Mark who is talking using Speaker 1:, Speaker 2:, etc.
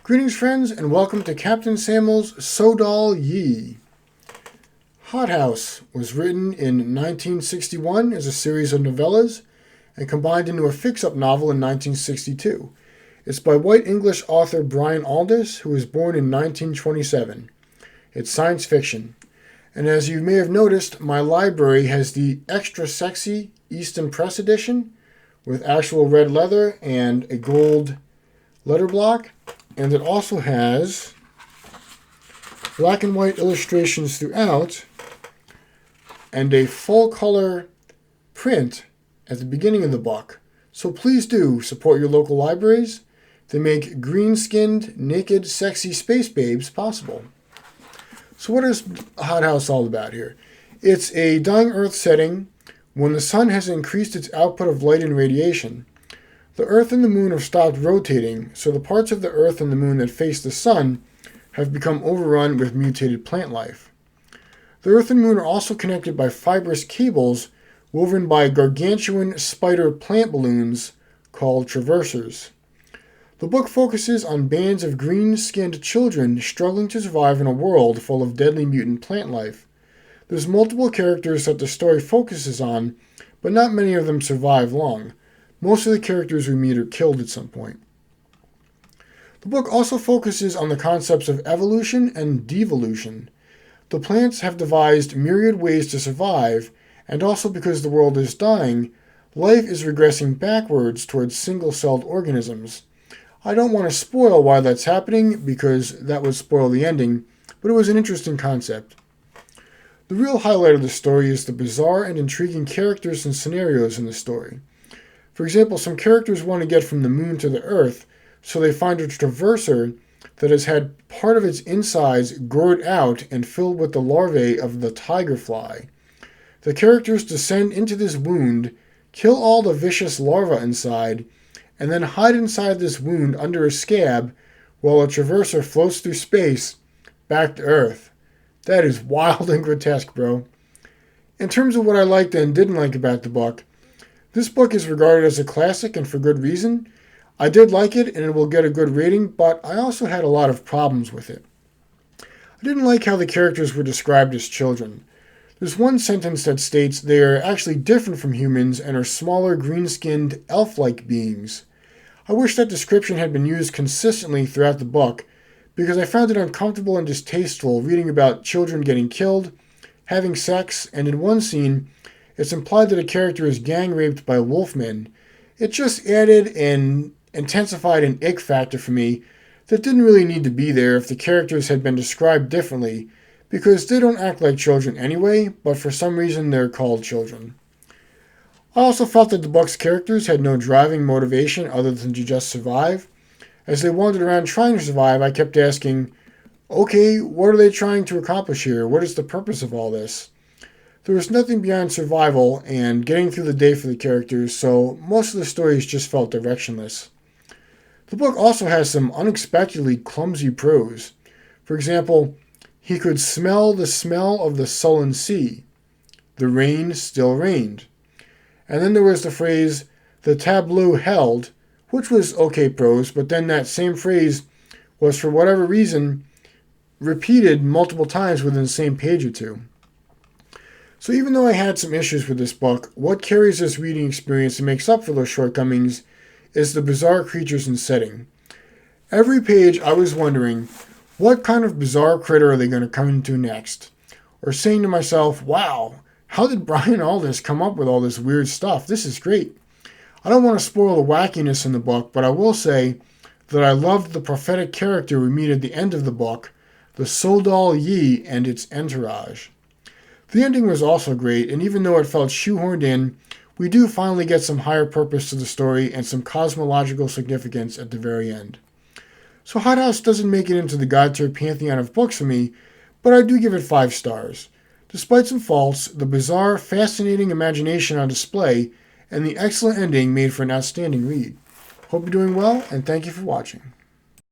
Speaker 1: Greetings, friends, and welcome to Captain Samuel's Sodal Ye. Hothouse was written in 1961 as a series of novellas and combined into a fix-up novel in 1962. It's by white English author Brian Aldiss, who was born in 1927. It's science fiction. And as you may have noticed, my library has the extra sexy Easton Press edition with actual red leather and a gold letter block. And it also has black and white illustrations throughout and a full color print at the beginning of the book. So please do support your local libraries. They make green-skinned, naked, sexy space babes possible. So what is Hothouse all about here? It's a dying Earth setting when the sun has increased its output of light and radiation. The Earth and the Moon have stopped rotating, so the parts of the Earth and the Moon that face the sun have become overrun with mutated plant life. The Earth and Moon are also connected by fibrous cables woven by gargantuan spider plant balloons called traversers. The book focuses on bands of green-skinned children struggling to survive in a world full of deadly mutant plant life. There's multiple characters that the story focuses on, but not many of them survive long. Most of the characters we meet are killed at some point. The book also focuses on the concepts of evolution and devolution. The plants have devised myriad ways to survive, and also because the world is dying, life is regressing backwards towards single-celled organisms. I don't want to spoil why that's happening, because that would spoil the ending, but it was an interesting concept. The real highlight of the story is the bizarre and intriguing characters and scenarios in the story. For example, some characters want to get from the Moon to the Earth, so they find a traverser that has had part of its insides gored out and filled with the larvae of the tiger fly. The characters descend into this wound, kill all the vicious larvae inside, and then hide inside this wound under a scab while a traverser floats through space back to Earth. That is wild and grotesque, bro. In terms of what I liked and didn't like about the book, this book is regarded as a classic, and for good reason. I did like it, and it will get a good rating, but I also had a lot of problems with it. I didn't like how the characters were described as children. There's one sentence that states they are actually different from humans and are smaller, green-skinned, elf-like beings. I wish that description had been used consistently throughout the book, because I found it uncomfortable and distasteful reading about children getting killed, having sex, and in one scene, it's implied that a character is gang raped by wolfmen. It just added and intensified an ick factor for me that didn't really need to be there if the characters had been described differently, because they don't act like children anyway, but for some reason they're called children. I also felt that the book's characters had no driving motivation other than to just survive. As they wandered around trying to survive, I kept asking, okay, what are they trying to accomplish here? What is the purpose of all this? There was nothing beyond survival and getting through the day for the characters, so most of the stories just felt directionless. The book also has some unexpectedly clumsy prose. For example, he could smell the smell of the sullen sea. The rain still rained. And then there was the phrase, the tableau held, which was okay prose, but then that same phrase was, for whatever reason, repeated multiple times within the same page or two. So even though I had some issues with this book, what carries this reading experience and makes up for those shortcomings is the bizarre creatures and setting. Every page I was wondering, what kind of bizarre critter are they going to come into next? Or saying to myself, wow, how did Brian Aldiss come up with all this weird stuff? This is great. I don't want to spoil the wackiness in the book, but I will say that I loved the prophetic character we meet at the end of the book, the Sodal Ye and its entourage. The ending was also great, and even though it felt shoehorned in, we do finally get some higher purpose to the story and some cosmological significance at the very end. So Hothouse doesn't make it into the god-tier pantheon of books for me, but I do give it 5 stars. Despite some faults, the bizarre, fascinating imagination on display and the excellent ending made for an outstanding read. Hope you're doing well, and thank you for watching.